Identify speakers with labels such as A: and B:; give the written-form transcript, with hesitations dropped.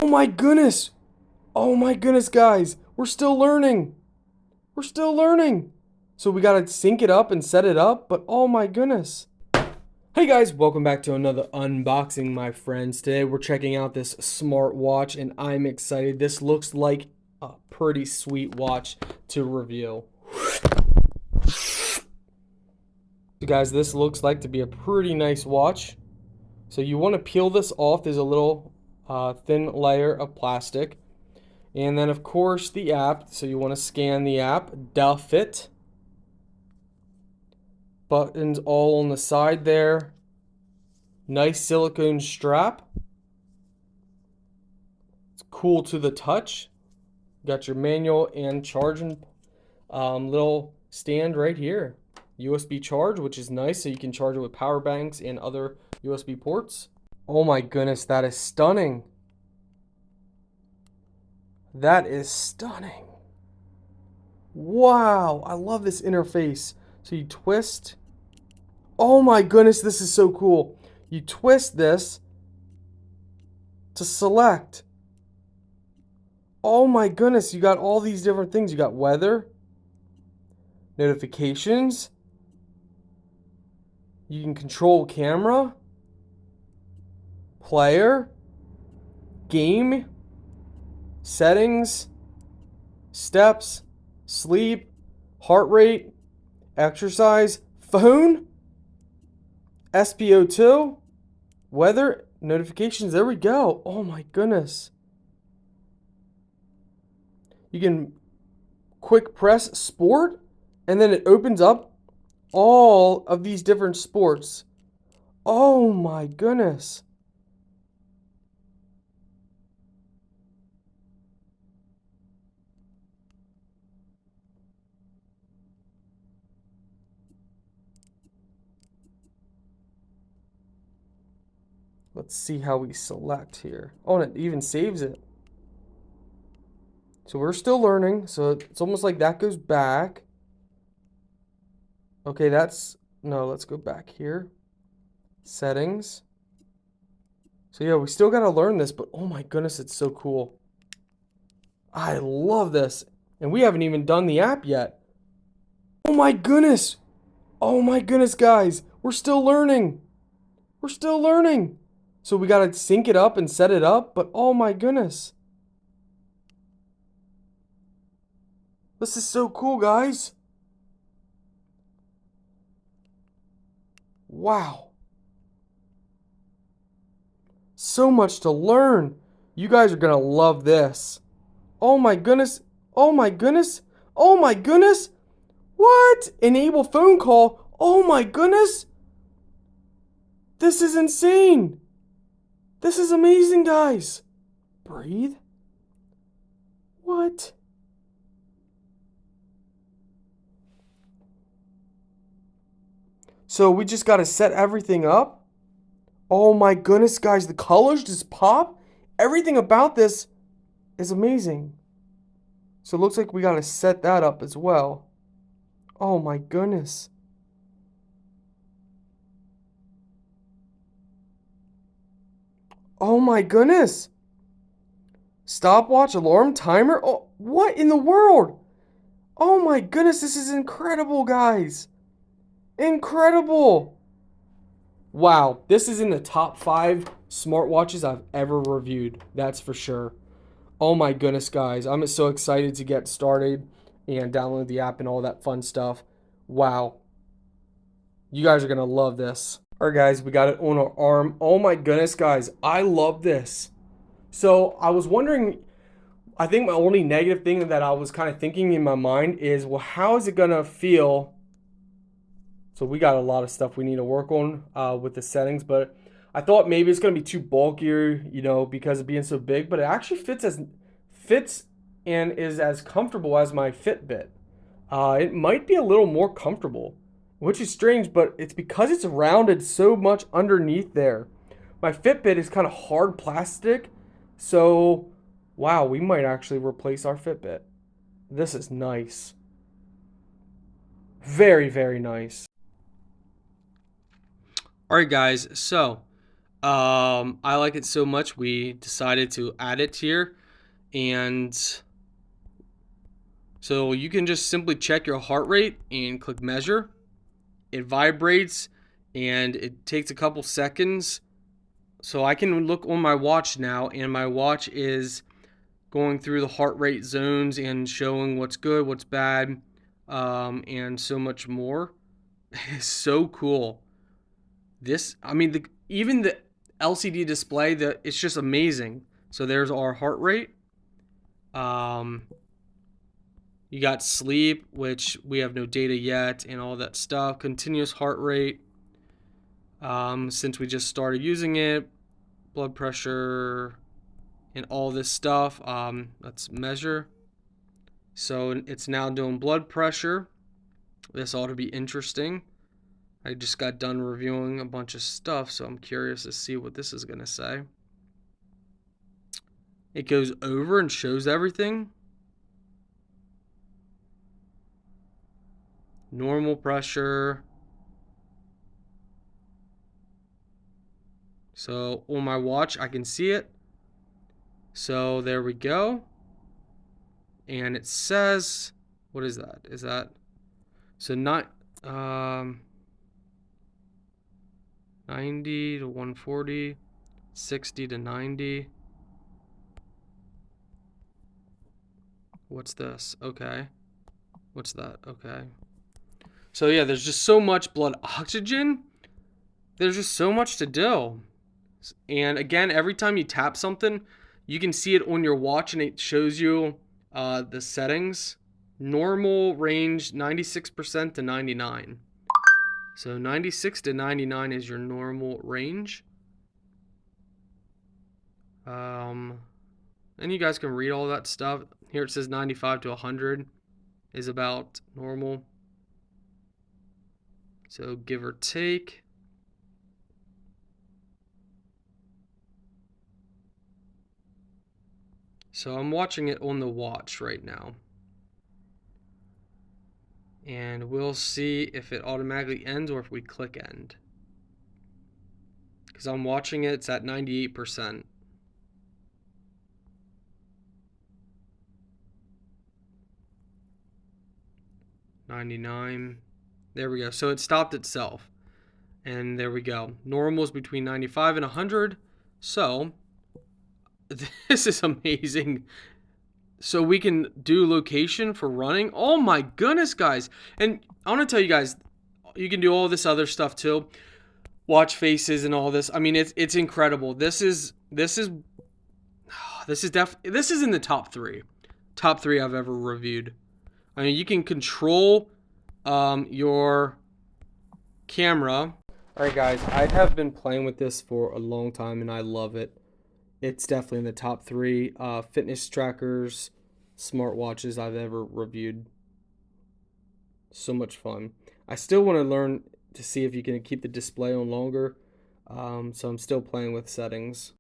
A: Oh my goodness. Oh my goodness, guys. We're still learning. We're still learning. So we gotta sync it up and set it up, but oh my goodness. Hey guys, welcome back to another unboxing, my friends. Today we're checking out this smartwatch and I'm excited. This looks like a pretty sweet watch to review. So guys, this looks like to be a pretty nice watch. So you want to peel this off. There's a little thin layer of plastic. And then of course the app. So you want to scan the app, Fit. Buttons all on the side there. Nice silicone strap. It's cool to the touch. Got your manual and charging little stand right here. USB charge, which is nice, so you can charge it with power banks and other USB ports. Oh my goodness, that is stunning. That is stunning. Wow, I love this interface. So you twist. Oh my goodness, this is so cool. You twist this to select. Oh my goodness, you got all these different things. You got weather, notifications. You can control camera, player, game, settings, steps, sleep, heart rate, exercise, phone, SpO2, weather, notifications. There we go. Oh my goodness. You can quick press sport and then it opens up all of these different sports. Oh my goodness. Let's see how we select here. Oh, and it even saves it. So we're still learning. So it's almost like that goes back. Okay, no, let's go back here. Settings. So yeah, we still got to learn this, but oh my goodness, it's so cool. I love this. And we haven't even done the app yet. Oh my goodness. Oh my goodness, guys. We're still learning. We're still learning. So we got to sync it up and set it up, but oh my goodness. This is so cool, guys. Wow. So much to learn. You guys are going to love this. Oh my goodness. Oh my goodness. Oh my goodness. What? Enable phone call. Oh my goodness. This is insane. This is amazing, guys. Breathe. What? So we just got to set everything up. Oh my goodness, guys. The colors just pop. Everything about this is amazing. So it looks like we got to set that up as well. Oh my goodness. Oh my goodness. Stopwatch, alarm, timer. Oh, what in the world? Oh my goodness, this is incredible, guys. Incredible. Wow, this is in the top 5 smartwatches I've ever reviewed. That's for sure. Oh my goodness, guys. I'm so excited to get started and download the app and all that fun stuff. Wow. You guys are going to love this. All right, guys, we got it on our arm. Oh my goodness, guys. I love this. So I was wondering, I think my only negative thing that I was kind of thinking in my mind is, well, how is it going to feel? So we got a lot of stuff we need to work on with the settings, but I thought maybe it's going to be too bulkier, because of being so big, but it actually fits and is as comfortable as my Fitbit. It might be a little more comfortable, which is strange, but it's because it's rounded so much underneath there. My Fitbit is kind of hard plastic, so wow, we might actually replace our Fitbit. This is nice. Very, very nice. All right, guys, so I like it so much we decided to add it here. And so you can just simply check your heart rate and click measure. It vibrates and it takes a couple seconds. So I can look on my watch now, and my watch is going through the heart rate zones and showing what's good, what's bad, and so much more. It's so cool. I mean, even the LCD display, it's just amazing. So there's our heart rate. Um, you got sleep, which we have no data yet, and all that stuff. Continuous heart rate. Since we just started using it, blood pressure, and all this stuff. Let's measure. So it's now doing blood pressure. This ought to be interesting. I just got done reviewing a bunch of stuff, so I'm curious to see what this is going to say. It goes over and shows everything. Normal pressure. So on my watch, I can see it. So there we go. And it says, what is that? Is that, so not, 90 to 140, 60 to 90. What's this? Okay. What's that? Okay. So yeah, there's just so much blood oxygen. There's just so much to do. And again, every time you tap something, you can see it on your watch and it shows you the settings. Normal range 96% to 99. So 96 to 99 is your normal range. And you guys can read all that stuff. Here it says 95 to 100 is about normal. So give or take. So I'm watching it on the watch right now. And we'll see if it automatically ends or if we click end. Because I'm watching it, it's at 98%. $99. There we go. So it stopped itself. And there we go. Normal is between 95 and 100. So this is amazing. So we can do location for running. Oh my goodness, guys. And I want to tell you guys, you can do all this other stuff too. Watch faces and all this. I mean, it's incredible. This is this is in the top three I've ever reviewed. I mean, you can control your camera. All right, guys, I have been playing with this for a long time and I love it. It's definitely in the top three fitness trackers, smartwatches I've ever reviewed. So much fun. I still want to learn to see if you can keep the display on longer. So I'm still playing with settings.